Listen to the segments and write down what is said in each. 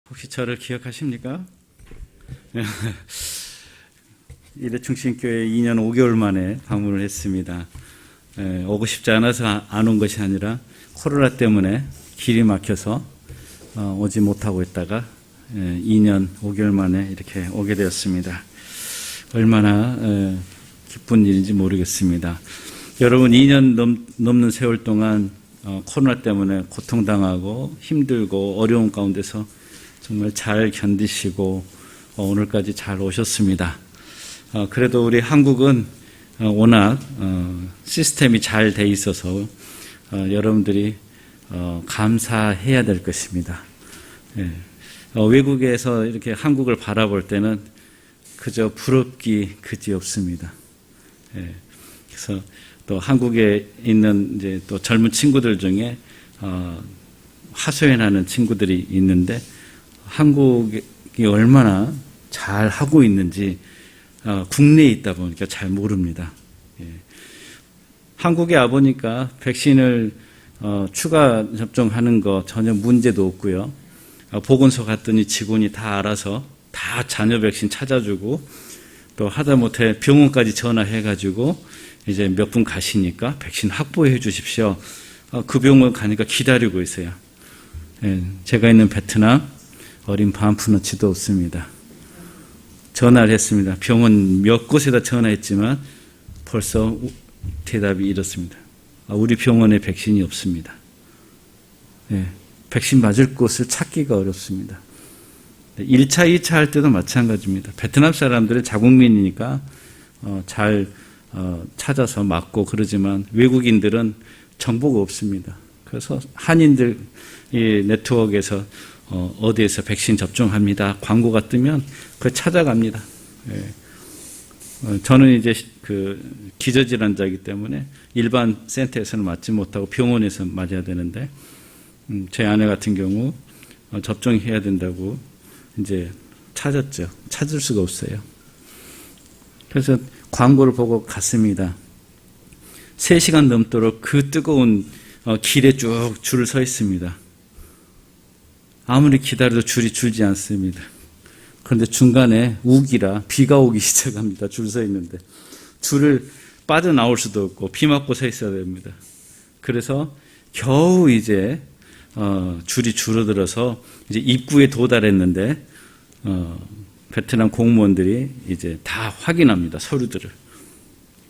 혹시 저를 기억하십니까? 일회충신교회 2년 5개월 만에 방문을 했습니다. 오고 싶지 않아서 안 온 것이 아니라 코로나 때문에 길이 막혀서 오지 못하고 있다가 2년 5개월 만에 이렇게 오게 되었습니다. 얼마나 기쁜 일인지 모르겠습니다. 여러분 2년 넘는 세월 동안 코로나 때문에 고통당하고 힘들고 어려운 가운데서 정말 잘 견디시고 오늘까지 잘 오셨습니다. 그래도 우리 한국은 워낙 시스템이 잘 돼 있어서 여러분들이 감사해야 될 것입니다. 외국에서 이렇게 한국을 바라볼 때는 그저 부럽기 그지없습니다. 그래서 또 한국에 있는 이제 또 젊은 친구들 중에 하소연하는 친구들이 있는데 한국이 얼마나 잘 하고 있는지 국내에 있다 보니까 잘 모릅니다. 한국에 와보니까 백신을 추가 접종하는 거 전혀 문제도 없고요. 보건소 갔더니 직원이 다 알아서 다 자녀 백신 찾아주고 또 하다못해 병원까지 전화해가지고 이제 몇 분 가시니까 백신 확보해 주십시오. 그 병원 가니까 기다리고 있어요. 제가 있는 베트남 어린 반푸너치도 없습니다. 전화를 했습니다. 병원 몇 곳에다 전화했지만 벌써 대답이 이렇습니다. 우리 병원에 백신이 없습니다. 백신 맞을 곳을 찾기가 어렵습니다. 1차, 2차 할 때도 마찬가지입니다. 베트남 사람들은 자국민이니까 잘 찾아서 맞고 그러지만 외국인들은 정보가 없습니다. 그래서 한인들 이 네트워크에서 어디에서 백신 접종합니다. 광고가 뜨면 그걸 찾아갑니다. 저는 이제 그 기저질환자이기 때문에 일반 센터에서는 맞지 못하고 병원에서 맞아야 되는데 제 아내 같은 경우 접종해야 된다고 이제 찾았죠. 찾을 수가 없어요. 그래서 광고를 보고 갔습니다. 3시간 넘도록 그 뜨거운 길에 쭉 줄을 서 있습니다. 아무리 기다려도 줄이 줄지 않습니다. 그런데 중간에 우기라 비가 오기 시작합니다. 줄 서 있는데 줄을 빠져나올 수도 없고 비 맞고 서 있어야 됩니다. 그래서 겨우 이제 줄이 줄어들어서 이제 입구에 도달했는데 베트남 공무원들이 이제 다 확인합니다. 서류들을.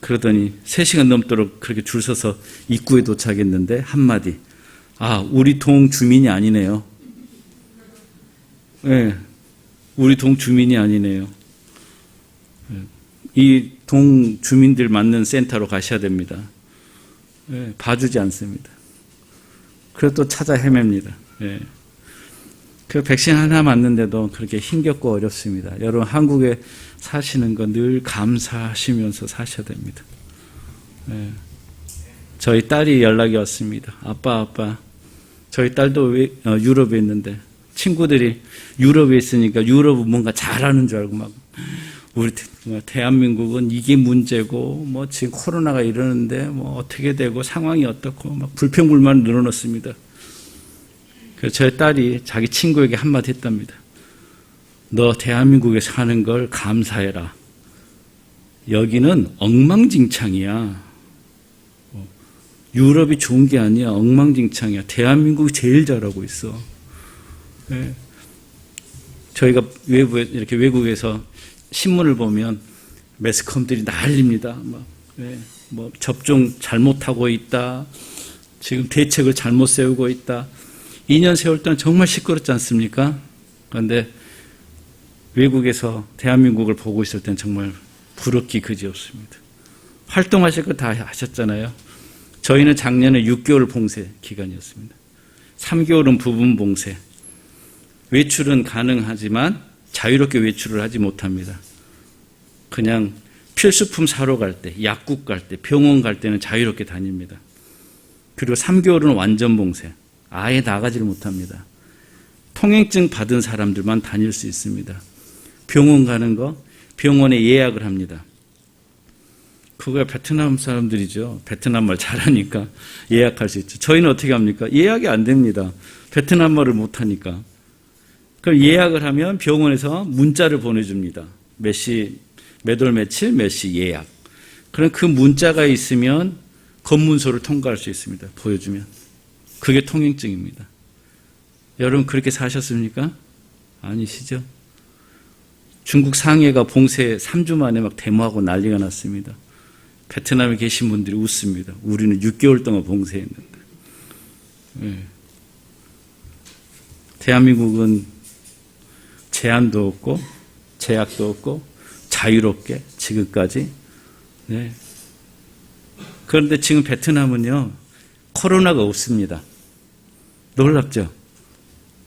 그러더니 3시간 넘도록 그렇게 줄 서서 입구에 도착했는데 한마디. 우리 동 주민이 아니네요. 우리 동 주민이 아니네요. 이 동 주민들 맞는 센터로 가셔야 됩니다. 봐주지 않습니다. 그래서 또 찾아 헤맵니다. 그 백신 하나 맞는데도 그렇게 힘겹고 어렵습니다. 여러분 한국에 사시는 거 늘 감사하시면서 사셔야 됩니다. 저희 딸이 연락이 왔습니다. 아빠 저희 딸도 유럽에 있는데 친구들이 유럽에 있으니까 유럽은 뭔가 잘하는 줄 알고 막 우리 대한민국은 이게 문제고 뭐 지금 코로나가 이러는데 뭐 어떻게 되고 상황이 어떻고 막 불평불만을 늘어놓습니다. 그래서 저희 딸이 자기 친구에게 한마디 했답니다. 너 대한민국에 사는 걸 감사해라. 여기는 엉망진창이야. 유럽이 좋은 게 아니야. 엉망진창이야. 대한민국이 제일 잘하고 있어. 저희가 이렇게 외국에서 신문을 보면 매스컴들이 난립니다. 뭐 접종 잘못하고 있다. 지금 대책을 잘못 세우고 있다. 2년 세월 동안 정말 시끄럽지 않습니까? 그런데 외국에서 대한민국을 보고 있을 땐 정말 부럽기 그지없습니다. 활동하실 거 다 하셨잖아요. 저희는 작년에 6개월 봉쇄 기간이었습니다. 3개월은 부분 봉쇄. 외출은 가능하지만 자유롭게 외출을 하지 못합니다. 그냥 필수품 사러 갈 때, 약국 갈 때, 병원 갈 때는 자유롭게 다닙니다. 그리고 3개월은 완전 봉쇄. 아예 나가지를 못합니다. 통행증 받은 사람들만 다닐 수 있습니다. 병원 가는 거 병원에 예약을 합니다. 그거야 베트남 사람들이죠. 베트남 말 잘하니까 예약할 수 있죠. 저희는 어떻게 합니까? 예약이 안 됩니다. 베트남 말을 못하니까. 그럼 예약을 하면 병원에서 문자를 보내줍니다. 몇 시, 몇 월 며칠, 몇 시 예약. 그럼 그 문자가 있으면 검문소를 통과할 수 있습니다. 보여주면. 그게 통행증입니다. 여러분 그렇게 사셨습니까? 아니시죠? 중국 상해가 봉쇄 3주 만에 막 데모하고 난리가 났습니다. 베트남에 계신 분들이 웃습니다. 우리는 6개월 동안 봉쇄했는데. 네. 대한민국은 제한도 없고 제약도 없고 자유롭게 지금까지. 네. 그런데 지금 베트남은요, 코로나가 없습니다. 놀랍죠?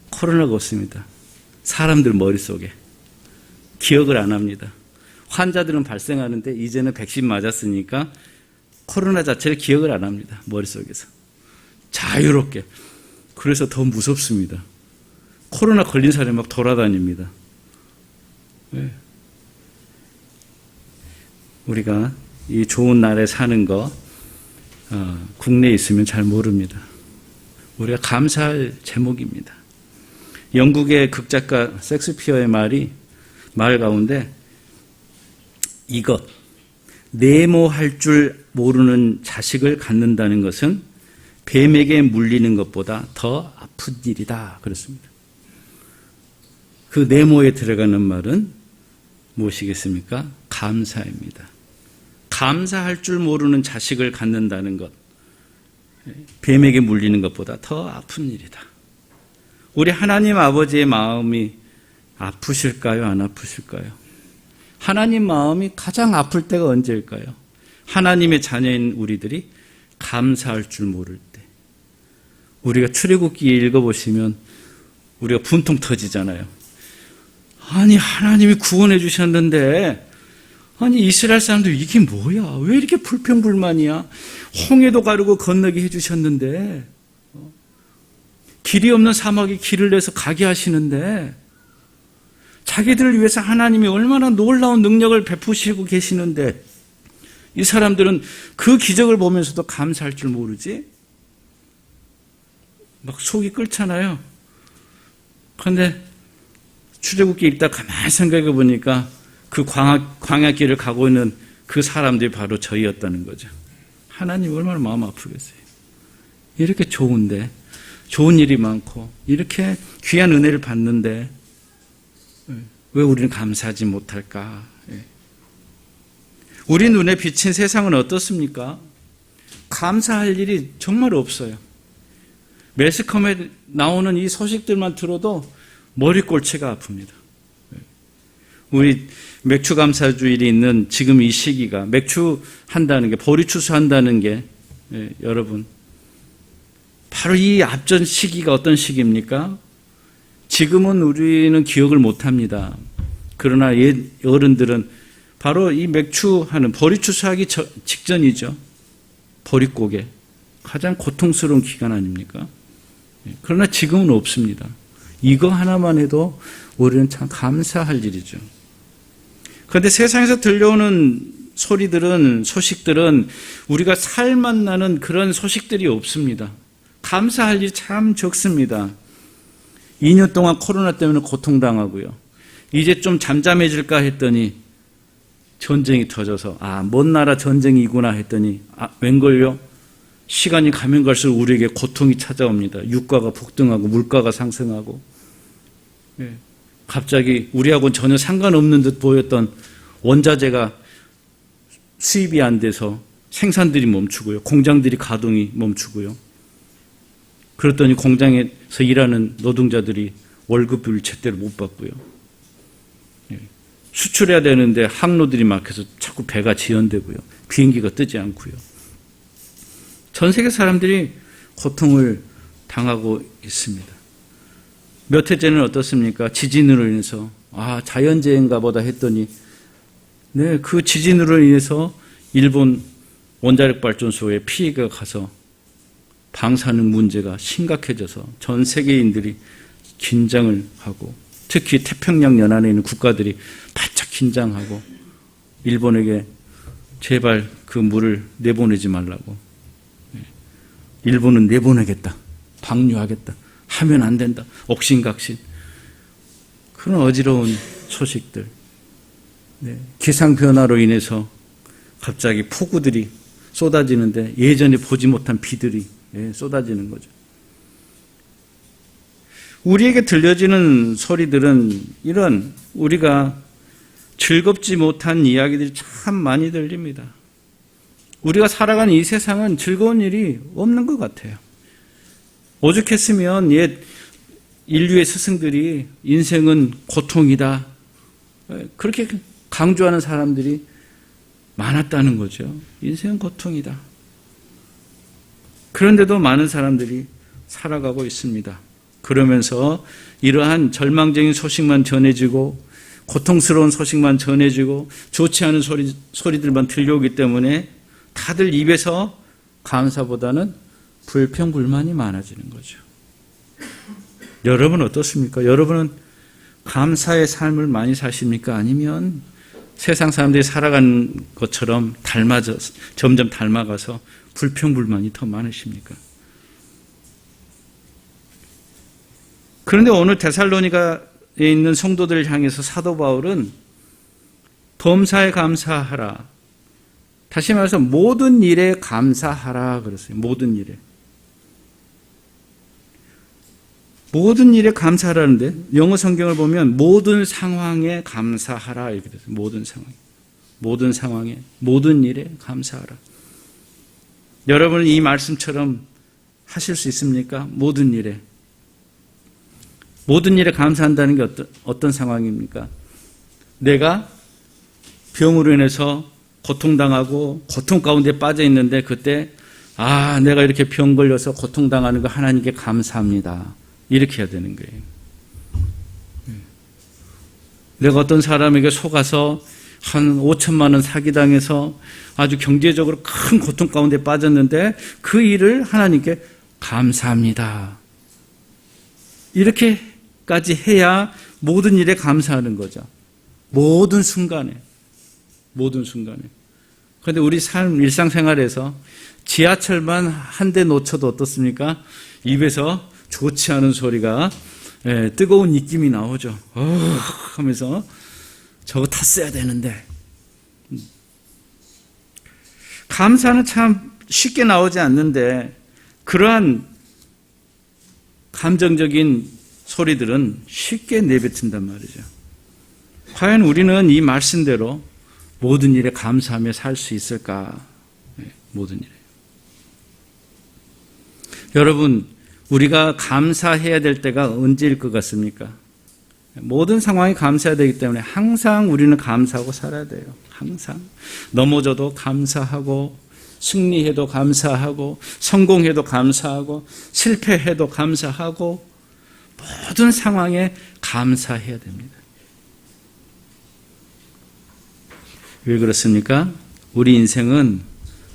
코로나가 없습니다. 사람들 머릿속에. 기억을 안 합니다. 환자들은 발생하는데 이제는 백신 맞았으니까 코로나 자체를 기억을 안 합니다. 머릿속에서. 자유롭게. 그래서 더 무섭습니다. 코로나 걸린 사람이 막 돌아다닙니다. 네. 우리가 이 좋은 나라에 사는 거 국내에 있으면 잘 모릅니다. 우리가 감사할 제목입니다. 영국의 극작가 섹스피어의 말 가운데 이것, 내모할 줄 모르는 자식을 갖는다는 것은 뱀에게 물리는 것보다 더 아픈 일이다. 그렇습니다. 그 내모에 들어가는 말은 무엇이겠습니까? 감사입니다. 감사할 줄 모르는 자식을 갖는다는 것, 뱀에게 물리는 것보다 더 아픈 일이다. 우리 하나님 아버지의 마음이 아프실까요? 안 아프실까요? 하나님 마음이 가장 아플 때가 언제일까요? 하나님의 자녀인 우리들이 감사할 줄 모를 때. 우리가 출애굽기 읽어보시면 우리가 분통 터지잖아요. 아니 하나님이 구원해 주셨는데 아니 이스라엘 사람들 이게 뭐야? 왜 이렇게 불평불만이야? 홍해도 가르고 건너게 해주셨는데 길이 없는 사막에 길을 내서 가게 하시는데 자기들을 위해서 하나님이 얼마나 놀라운 능력을 베푸시고 계시는데 이 사람들은 그 기적을 보면서도 감사할 줄 모르지? 막 속이 끓잖아요. 그런데 출애굽기 읽다 가만히 생각해 보니까 그 광야길을 가고 있는 그 사람들이 바로 저희였다는 거죠. 하나님 얼마나 마음 아프겠어요. 이렇게 좋은데, 좋은 일이 많고 이렇게 귀한 은혜를 받는데 왜 우리는 감사하지 못할까? 우리 눈에 비친 세상은 어떻습니까? 감사할 일이 정말 없어요. 매스컴에 나오는 이 소식들만 들어도 머리꼴채가 아픕니다. 우리 맥주 감사주일이 있는 지금 이 시기가 맥주 한다는 게 보리 추수한다는 게 여러분 바로 이 앞전 시기가 어떤 시기입니까? 지금은 우리는 기억을 못합니다. 그러나 옛 어른들은 바로 이 맥주하는 보리 추수하기 직전이죠. 보릿고개 가장 고통스러운 기간 아닙니까? 그러나 지금은 없습니다. 이거 하나만 해도 우리는 참 감사할 일이죠. 그런데 세상에서 들려오는 소리들은, 소식들은 우리가 살만 나는 그런 소식들이 없습니다. 감사할 일이 참 적습니다. 2년 동안 코로나 때문에 고통당하고요. 이제 좀 잠잠해질까 했더니 전쟁이 터져서 먼 나라 전쟁이구나 했더니 웬걸요? 시간이 가면 갈수록 우리에게 고통이 찾아옵니다. 유가가 폭등하고 물가가 상승하고 갑자기 우리하고는 전혀 상관없는 듯 보였던 원자재가 수입이 안 돼서 생산들이 멈추고요. 공장들이 가동이 멈추고요. 그랬더니 공장에서 일하는 노동자들이 월급을 제대로 못 받고요. 수출해야 되는데 항로들이 막혀서 자꾸 배가 지연되고요. 비행기가 뜨지 않고요. 전 세계 사람들이 고통을 당하고 있습니다. 몇 해째는 어떻습니까? 지진으로 인해서 자연재해인가 보다 했더니 그 지진으로 인해서 일본 원자력 발전소에 피해가 가서 방사능 문제가 심각해져서 전 세계인들이 긴장을 하고 특히 태평양 연안에 있는 국가들이 바짝 긴장하고 일본에게 제발 그 물을 내보내지 말라고. 일본은 내보내겠다. 방류하겠다. 하면 안 된다. 옥신각신. 그런 어지러운 소식들. 네. 기상 변화로 인해서 갑자기 폭우들이 쏟아지는데 예전에 보지 못한 비들이 쏟아지는 거죠. 우리에게 들려지는 소리들은 이런 우리가 즐겁지 못한 이야기들이 참 많이 들립니다. 우리가 살아가는 이 세상은 즐거운 일이 없는 것 같아요. 오죽했으면 옛 인류의 스승들이 인생은 고통이다. 그렇게 강조하는 사람들이 많았다는 거죠. 인생은 고통이다. 그런데도 많은 사람들이 살아가고 있습니다. 그러면서 이러한 절망적인 소식만 전해지고 고통스러운 소식만 전해지고 좋지 않은 소리들만 들려오기 때문에 다들 입에서 감사보다는 불평불만이 많아지는 거죠. 여러분 어떻습니까? 여러분은 감사의 삶을 많이 사십니까? 아니면 세상 사람들이 살아가는 것처럼 점점 닮아가서 불평불만이 더 많으십니까? 그런데 오늘 데살로니가에 있는 성도들을 향해서 사도 바울은 범사에 감사하라. 다시 말해서 모든 일에 감사하라 그랬어요. 모든 일에. 모든 일에 감사하라는데 영어 성경을 보면 모든 상황에 감사하라 이렇게 됐어요. 모든 상황. 모든 상황에 모든 일에 감사하라. 여러분은 이 말씀처럼 하실 수 있습니까? 모든 일에. 모든 일에 감사한다는 게 어떤 상황입니까? 내가 병으로 인해서 고통당하고 고통 가운데 빠져 있는데 그때 내가 이렇게 병 걸려서 고통당하는 거 하나님께 감사합니다. 이렇게 해야 되는 거예요. 내가 어떤 사람에게 속아서 한 5천만 원 사기당해서 아주 경제적으로 큰 고통 가운데 빠졌는데 그 일을 하나님께 감사합니다. 이렇게까지 해야 모든 일에 감사하는 거죠. 모든 순간에. 그런데 우리 삶, 일상생활에서 지하철만 한 대 놓쳐도 어떻습니까? 입에서 좋지 않은 소리가 뜨거운 입김이 나오죠. 하면서 저거 탔어야 되는데. 감사는 참 쉽게 나오지 않는데 그러한 감정적인 소리들은 쉽게 내뱉는단 말이죠. 과연 우리는 이 말씀대로 모든 일에 감사하며 살 수 있을까? 모든 일에. 여러분, 우리가 감사해야 될 때가 언제일 것 같습니까? 모든 상황에 감사해야 되기 때문에 항상 우리는 감사하고 살아야 돼요. 항상. 넘어져도 감사하고, 승리해도 감사하고, 성공해도 감사하고, 실패해도 감사하고, 모든 상황에 감사해야 됩니다. 왜 그렇습니까? 우리 인생은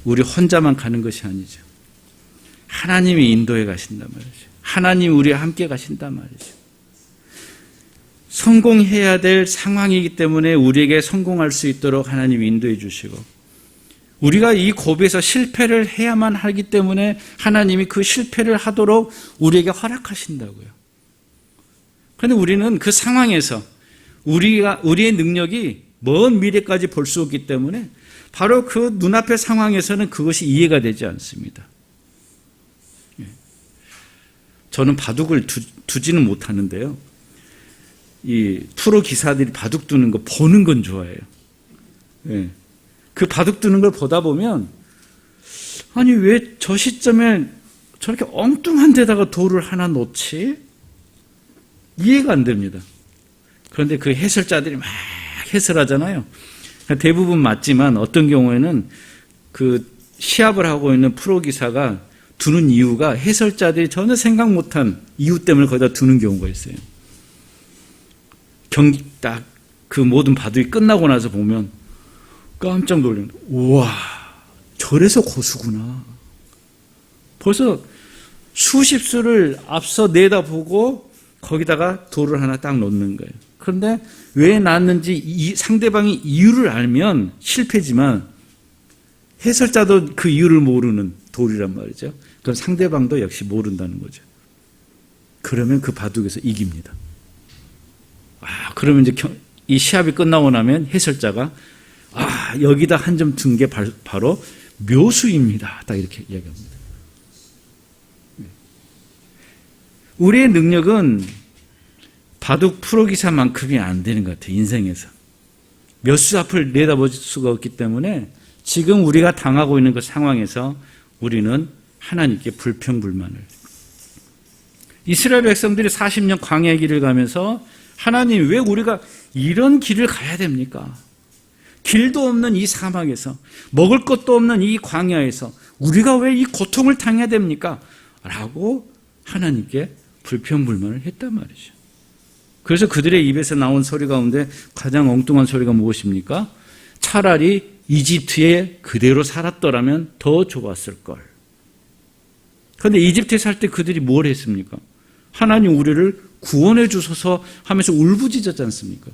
우리 혼자만 가는 것이 아니죠. 하나님이 인도해 가신단 말이죠. 하나님 우리와 함께 가신단 말이죠. 성공해야 될 상황이기 때문에 우리에게 성공할 수 있도록 하나님이 인도해 주시고 우리가 이 고비에서 실패를 해야만 하기 때문에 하나님이 그 실패를 하도록 우리에게 허락하신다고요. 그런데 우리는 그 상황에서 우리의 능력이 먼 미래까지 볼 수 없기 때문에 바로 그 눈앞의 상황에서는 그것이 이해가 되지 않습니다. 저는 바둑을 두지는 못하는데요. 이 프로 기사들이 바둑 두는 거 보는 건 좋아해요. 그 바둑 두는 걸 보다 보면 아니 왜 저 시점에 저렇게 엉뚱한 데다가 돌을 하나 놓지? 이해가 안 됩니다. 그런데 그 해설자들이 막 해설하잖아요. 대부분 맞지만 어떤 경우에는 그 시합을 하고 있는 프로 기사가 두는 이유가 해설자들이 전혀 생각 못한 이유 때문에 거기다 두는 경우가 있어요. 경기 딱 그 모든 바둑이 끝나고 나서 보면 깜짝 놀라요. 우와, 저래서 고수구나. 벌써 수십 수를 앞서 내다보고 거기다가 돌을 하나 딱 놓는 거예요. 그런데 왜 놨는지 상대방이 이유를 알면 실패지만 해설자도 그 이유를 모르는 돌이란 말이죠. 그럼 상대방도 역시 모른다는 거죠. 그러면 그 바둑에서 이깁니다. 그러면 이제 이 시합이 끝나고 나면 해설자가 여기다 한 점 든 게 바로 묘수입니다. 딱 이렇게 이야기합니다. 우리의 능력은 바둑 프로기사만큼이 안 되는 것 같아요. 인생에서. 몇 수 앞을 내다볼 수가 없기 때문에 지금 우리가 당하고 있는 그 상황에서 우리는 하나님께 불평불만을. 이스라엘 백성들이 40년 광야의 길을 가면서 하나님 왜 우리가 이런 길을 가야 됩니까? 길도 없는 이 사막에서 먹을 것도 없는 이 광야에서 우리가 왜 이 고통을 당해야 됩니까? 라고 하나님께 불평불만을 했단 말이죠. 그래서 그들의 입에서 나온 소리 가운데 가장 엉뚱한 소리가 무엇입니까? 차라리 이집트에 그대로 살았더라면 더 좋았을 걸. 그런데 이집트에 살 때 그들이 뭘 했습니까? 하나님 우리를 구원해 주소서 하면서 울부짖었지 않습니까?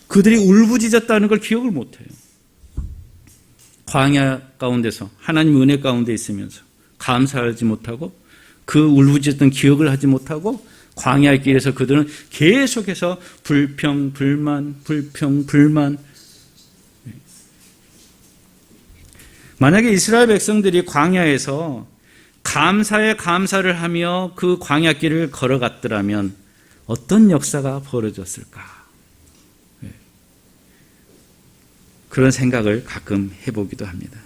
그들이 울부짖었다는 걸 기억을 못해요. 광야 가운데서 하나님 은혜 가운데 있으면서 감사하지 못하고 그 울부짖었던 기억을 하지 못하고 광야의 길에서 그들은 계속해서 불평, 불만. 만약에 이스라엘 백성들이 광야에서 감사에 감사를 하며 그 광야길을 걸어갔더라면 어떤 역사가 벌어졌을까? 그런 생각을 가끔 해보기도 합니다.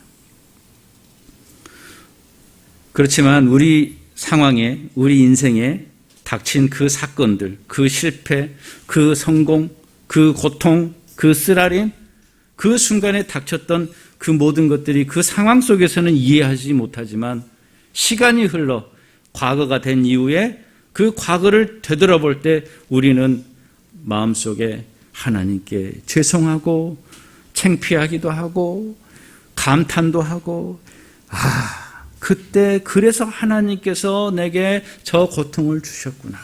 그렇지만 우리 상황에, 우리 인생에 닥친 그 사건들, 그 실패, 그 성공, 그 고통, 그 쓰라림, 그 순간에 닥쳤던 그 모든 것들이 그 상황 속에서는 이해하지 못하지만 시간이 흘러 과거가 된 이후에 그 과거를 되돌아볼 때 우리는 마음속에 하나님께 죄송하고 창피하기도 하고 감탄도 하고 그때 그래서 하나님께서 내게 저 고통을 주셨구나.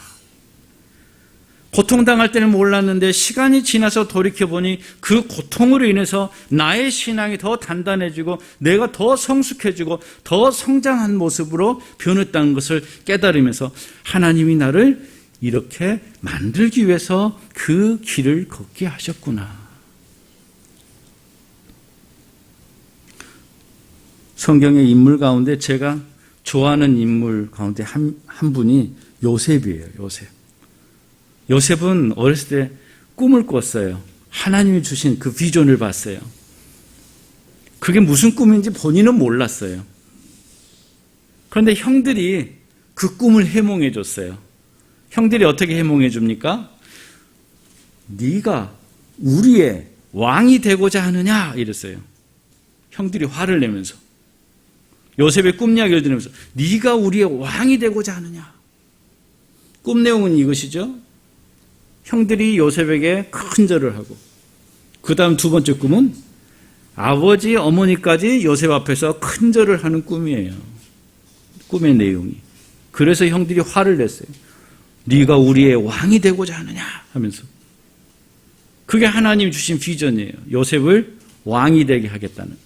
고통당할 때는 몰랐는데 시간이 지나서 돌이켜보니 그 고통으로 인해서 나의 신앙이 더 단단해지고 내가 더 성숙해지고 더 성장한 모습으로 변했다는 것을 깨달으면서 하나님이 나를 이렇게 만들기 위해서 그 길을 걷게 하셨구나. 성경의 인물 가운데 제가 좋아하는 인물 가운데 한 분이 요셉이에요. 요셉은 어렸을 때 꿈을 꿨어요. 하나님이 주신 그 비전을 봤어요. 그게 무슨 꿈인지 본인은 몰랐어요. 그런데 형들이 그 꿈을 해몽해 줬어요. 형들이 어떻게 해몽해 줍니까? 네가 우리의 왕이 되고자 하느냐 이랬어요. 형들이 화를 내면서. 요셉의 꿈 이야기를 들으면서 네가 우리의 왕이 되고자 하느냐. 꿈 내용은 이것이죠. 형들이 요셉에게 큰 절을 하고 그 다음 두 번째 꿈은 아버지 어머니까지 요셉 앞에서 큰 절을 하는 꿈이에요. 꿈의 내용이. 그래서 형들이 화를 냈어요. 네가 우리의 왕이 되고자 하느냐 하면서. 그게 하나님이 주신 비전이에요. 요셉을 왕이 되게 하겠다는.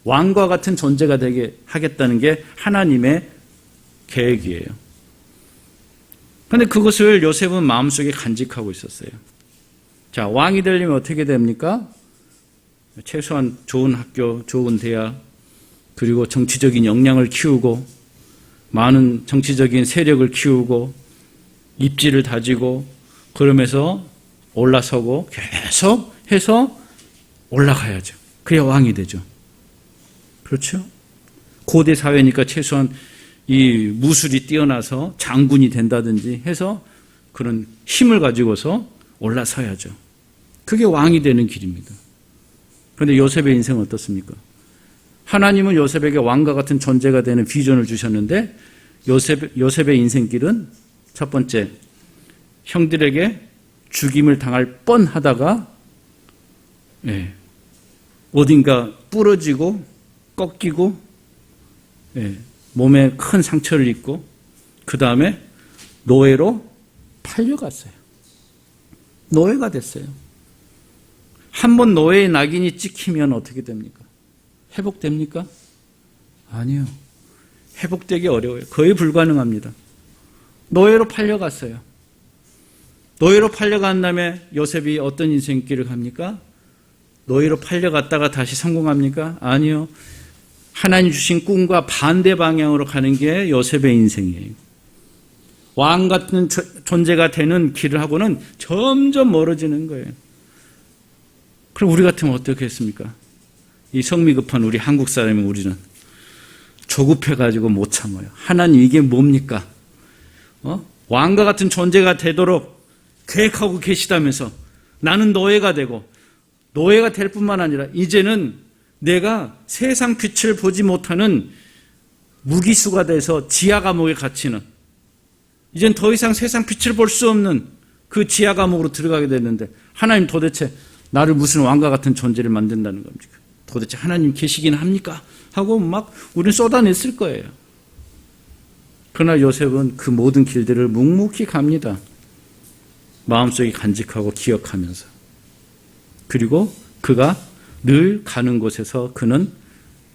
왕과 같은 존재가 되게 하겠다는 게 하나님의 계획이에요. 그런데 그것을 요셉은 마음속에 간직하고 있었어요. 자, 왕이 되려면 어떻게 됩니까? 최소한 좋은 학교, 좋은 대학, 그리고 정치적인 역량을 키우고 많은 정치적인 세력을 키우고 입지를 다지고 그러면서 올라서고 계속 해서 올라가야죠. 그래야 왕이 되죠. 그렇죠? 고대 사회니까 최소한 이 무술이 뛰어나서 장군이 된다든지 해서 그런 힘을 가지고서 올라서야죠. 그게 왕이 되는 길입니다. 그런데 요셉의 인생은 어떻습니까? 하나님은 요셉에게 왕과 같은 존재가 되는 비전을 주셨는데 요셉의 인생길은 첫 번째, 형들에게 죽임을 당할 뻔하다가 어딘가 부러지고 꺾이고 몸에 큰 상처를 입고 그 다음에 노예로 팔려갔어요. 노예가 됐어요. 한번 노예의 낙인이 찍히면 어떻게 됩니까? 회복됩니까? 아니요. 회복되기 어려워요. 거의 불가능합니다. 노예로 팔려갔어요. 노예로 팔려간 다음에 요셉이 어떤 인생길을 갑니까? 노예로 팔려갔다가 다시 성공합니까? 아니요. 하나님 주신 꿈과 반대 방향으로 가는 게 요셉의 인생이에요. 왕 같은 존재가 되는 길을 하고는 점점 멀어지는 거예요. 그럼 우리 같으면 어떻게 했습니까? 이 성미 급한 우리 한국 사람이 우리는 조급해가지고 못 참아요. 하나님 이게 뭡니까? 왕과 같은 존재가 되도록 계획하고 계시다면서 나는 노예가 되고 노예가 될 뿐만 아니라 이제는 내가 세상 빛을 보지 못하는 무기수가 돼서 지하 감옥에 갇히는, 이젠 더 이상 세상 빛을 볼 수 없는 그 지하 감옥으로 들어가게 됐는데 하나님 도대체 나를 무슨 왕과 같은 존재를 만든다는 겁니까? 도대체 하나님 계시긴 합니까? 하고 막 우리는 쏟아냈을 거예요. 그러나 요셉은 그 모든 길들을 묵묵히 갑니다. 마음속에 간직하고 기억하면서. 그리고 그가 늘 가는 곳에서 그는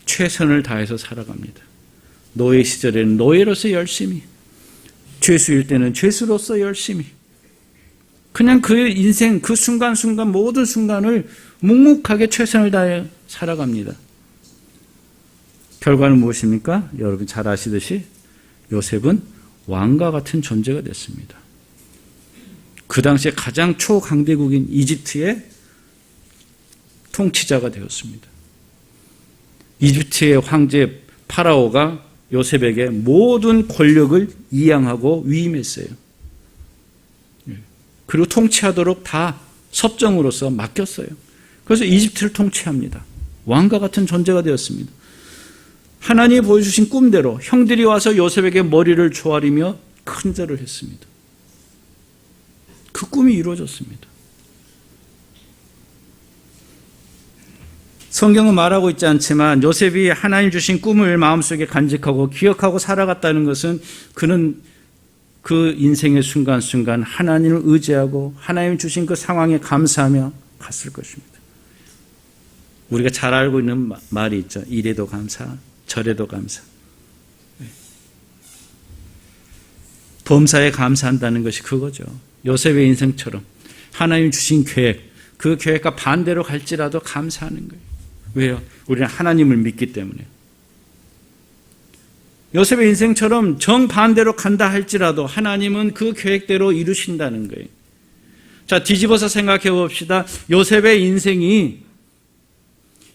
최선을 다해서 살아갑니다. 노예 시절에는 노예로서 열심히, 죄수일 때는 죄수로서 열심히, 그냥 그 인생 그 순간순간 모든 순간을 묵묵하게 최선을 다해 살아갑니다. 결과는 무엇입니까? 여러분 잘 아시듯이 요셉은 왕과 같은 존재가 됐습니다. 그 당시에 가장 초강대국인 이집트의 통치자가 되었습니다. 이집트의 황제 파라오가 요셉에게 모든 권력을 이양하고 위임했어요. 그리고 통치하도록 다 섭정으로서 맡겼어요. 그래서 이집트를 통치합니다. 왕과 같은 존재가 되었습니다. 하나님이 보여주신 꿈대로 형들이 와서 요셉에게 머리를 조아리며 큰절을 했습니다. 그 꿈이 이루어졌습니다. 성경은 말하고 있지 않지만 요셉이 하나님 주신 꿈을 마음속에 간직하고 기억하고 살아갔다는 것은 그는 그 인생의 순간순간 하나님을 의지하고 하나님 주신 그 상황에 감사하며 갔을 것입니다. 우리가 잘 알고 있는 말이 있죠. 이래도 감사, 저래도 감사. 범사에 감사한다는 것이 그거죠. 요셉의 인생처럼 하나님 주신 계획, 그 계획과 반대로 갈지라도 감사하는 거예요. 왜요? 우리는 하나님을 믿기 때문에. 요셉의 인생처럼 정반대로 간다 할지라도 하나님은 그 계획대로 이루신다는 거예요. 자, 뒤집어서 생각해 봅시다. 요셉의 인생이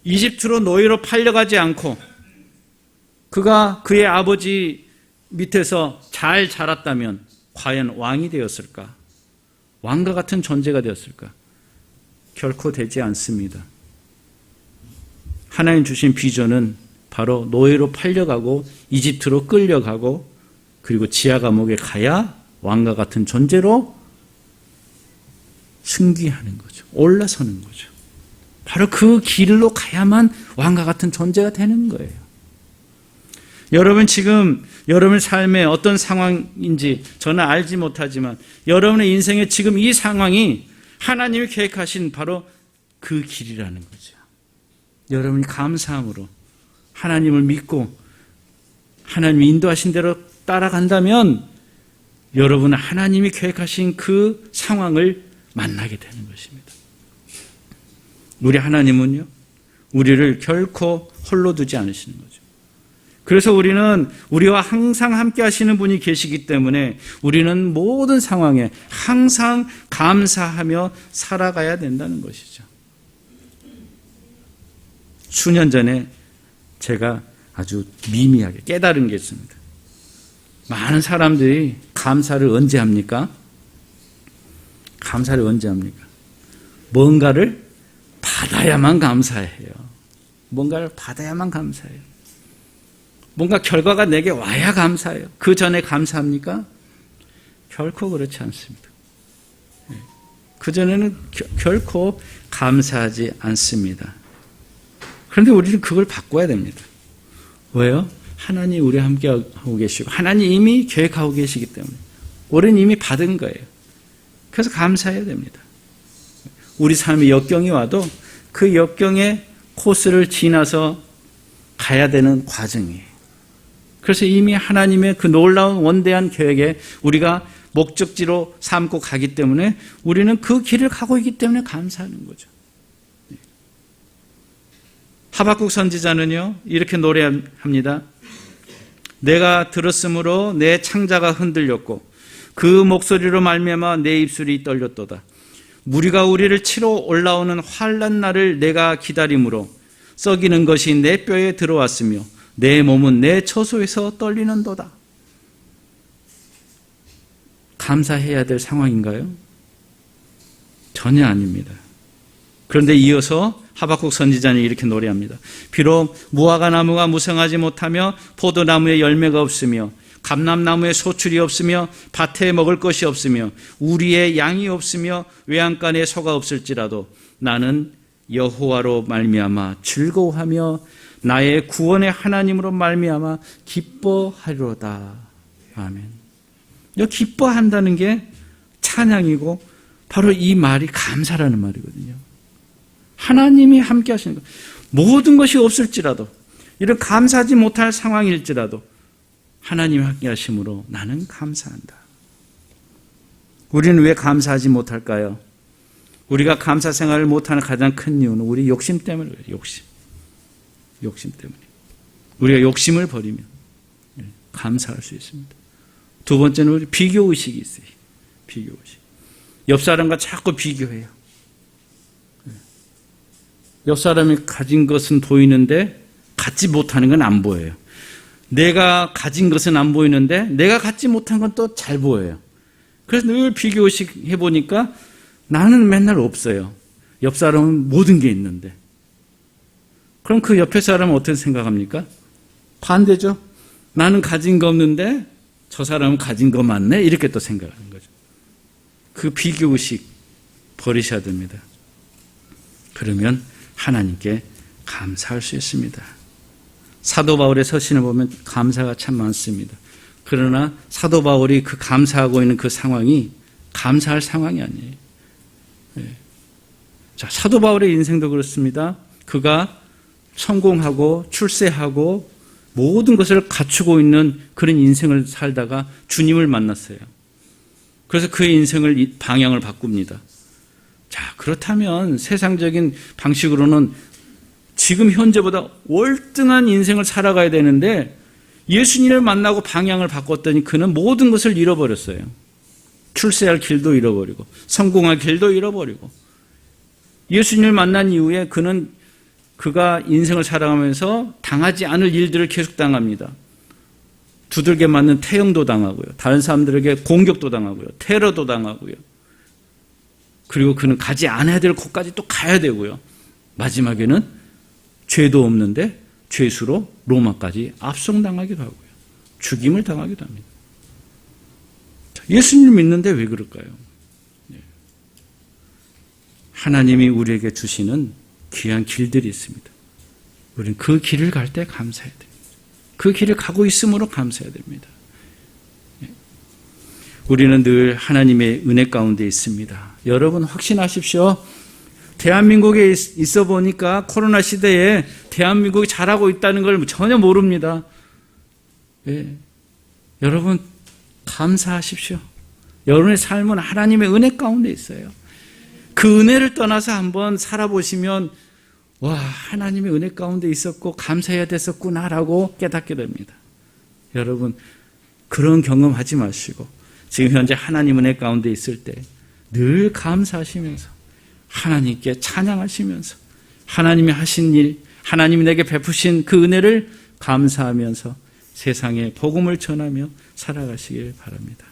이집트로 노예로 팔려가지 않고 그가 그의 아버지 밑에서 잘 자랐다면 과연 왕이 되었을까? 왕과 같은 존재가 되었을까? 결코 되지 않습니다. 하나님 주신 비전은 바로 노예로 팔려가고 이집트로 끌려가고 그리고 지하 감옥에 가야 왕과 같은 존재로 승귀하는 거죠. 올라서는 거죠. 바로 그 길로 가야만 왕과 같은 존재가 되는 거예요. 여러분 지금 여러분의 삶에 어떤 상황인지 저는 알지 못하지만 여러분의 인생에 지금 이 상황이 하나님이 계획하신 바로 그 길이라는 거죠. 여러분이 감사함으로 하나님을 믿고 하나님이 인도하신 대로 따라간다면 여러분은 하나님이 계획하신 그 상황을 만나게 되는 것입니다. 우리 하나님은요, 우리를 결코 홀로 두지 않으시는 거죠. 그래서 우리는 우리와 항상 함께 하시는 분이 계시기 때문에 우리는 모든 상황에 항상 감사하며 살아가야 된다는 것이죠. 수년 전에 제가 아주 미미하게 깨달은 게 있습니다. 많은 사람들이 감사를 언제 합니까? 감사를 언제 합니까? 뭔가를 받아야만 감사해요. 뭔가를 받아야만 감사해요. 뭔가 결과가 내게 와야 감사해요. 그 전에 감사합니까? 결코 그렇지 않습니다. 그 전에는 결코 감사하지 않습니다. 그런데 우리는 그걸 바꿔야 됩니다. 왜요? 하나님이 우리와 함께 하고 계시고 하나님이 이미 계획하고 계시기 때문에 우리는 이미 받은 거예요. 그래서 감사해야 됩니다. 우리 삶의 역경이 와도 그 역경의 코스를 지나서 가야 되는 과정이에요. 그래서 이미 하나님의 그 놀라운 원대한 계획에 우리가 목적지로 삼고 가기 때문에 우리는 그 길을 가고 있기 때문에 감사하는 거죠. 하박국 선지자는요, 이렇게 노래합니다. 내가 들었으므로 내 창자가 흔들렸고 그 목소리로 말미암아 내 입술이 떨렸도다. 무리가 우리를 치러 올라오는 환난 날을 내가 기다림으로 썩이는 것이 내 뼈에 들어왔으며 내 몸은 내 처소에서 떨리는도다. 감사해야 될 상황인가요? 전혀 아닙니다. 그런데 이어서 하박국 선지자는 이렇게 노래합니다. 비록 무화과 나무가 무성하지 못하며 포도나무에 열매가 없으며 감람나무에 소출이 없으며 밭에 먹을 것이 없으며 우리의 양이 없으며 외양간에 소가 없을지라도 나는 여호와로 말미암아 즐거워하며 나의 구원의 하나님으로 말미암아 기뻐하리로다. 아멘. 이 기뻐한다는 게 찬양이고 바로 이 말이 감사라는 말이거든요. 하나님이 함께 하시는 것. 모든 것이 없을지라도 이런 감사하지 못할 상황일지라도 하나님이 함께 하심으로 나는 감사한다. 우리는 왜 감사하지 못할까요? 우리가 감사 생활을 못하는 가장 큰 이유는 우리 욕심 때문에 그래요. 욕심 때문에. 우리가 욕심을 버리면 감사할 수 있습니다. 두 번째는 우리 비교의식이 있어요. 비교의식. 옆 사람과 자꾸 비교해요. 옆 사람이 가진 것은 보이는데 갖지 못하는 건 안 보여요. 내가 가진 것은 안 보이는데 내가 갖지 못한 건 또 잘 보여요. 그래서 늘 비교의식 해보니까 나는 맨날 없어요. 옆 사람은 모든 게 있는데. 그럼 그 옆에 사람은 어떻게 생각합니까? 반대죠. 나는 가진 거 없는데 저 사람은 가진 거 많네. 이렇게 또 생각하는 거죠. 그 비교의식 버리셔야 됩니다. 그러면 하나님께 감사할 수 있습니다. 사도 바울의 서신을 보면 감사가 참 많습니다. 그러나 사도 바울이 그 감사하고 있는 그 상황이 감사할 상황이 아니에요. 자, 사도 바울의 인생도 그렇습니다. 그가 성공하고 출세하고 모든 것을 갖추고 있는 그런 인생을 살다가 주님을 만났어요. 그래서 그의 인생을 방향을 바꿉니다. 자, 그렇다면 세상적인 방식으로는 지금 현재보다 월등한 인생을 살아가야 되는데 예수님을 만나고 방향을 바꿨더니 그는 모든 것을 잃어버렸어요. 출세할 길도 잃어버리고 성공할 길도 잃어버리고 예수님을 만난 이후에 그가 인생을 살아가면서 당하지 않을 일들을 계속 당합니다. 두들겨 맞는 태형도 당하고요. 다른 사람들에게 공격도 당하고요. 테러도 당하고요. 그리고 그는 가지 않아야 될 곳까지 또 가야 되고요. 마지막에는 죄도 없는데 죄수로 로마까지 압송당하기도 하고요. 죽임을 당하기도 합니다. 예수님을 믿는데 왜 그럴까요? 하나님이 우리에게 주시는 귀한 길들이 있습니다. 우리는 그 길을 갈 때 감사해야 됩니다. 그 길을 가고 있음으로 감사해야 됩니다. 우리는 늘 하나님의 은혜 가운데 있습니다. 여러분 확신하십시오. 대한민국에 있어 보니까 코로나 시대에 대한민국이 잘하고 있다는 걸 전혀 모릅니다. 네. 여러분 감사하십시오. 여러분의 삶은 하나님의 은혜 가운데 있어요. 그 은혜를 떠나서 한번 살아보시면 와, 하나님의 은혜 가운데 있었고 감사해야 됐었구나라고 깨닫게 됩니다. 여러분 그런 경험하지 마시고 지금 현재 하나님 은혜 가운데 있을 때 늘 감사하시면서 하나님께 찬양하시면서 하나님이 하신 일, 하나님이 내게 베푸신 그 은혜를 감사하면서 세상에 복음을 전하며 살아가시길 바랍니다.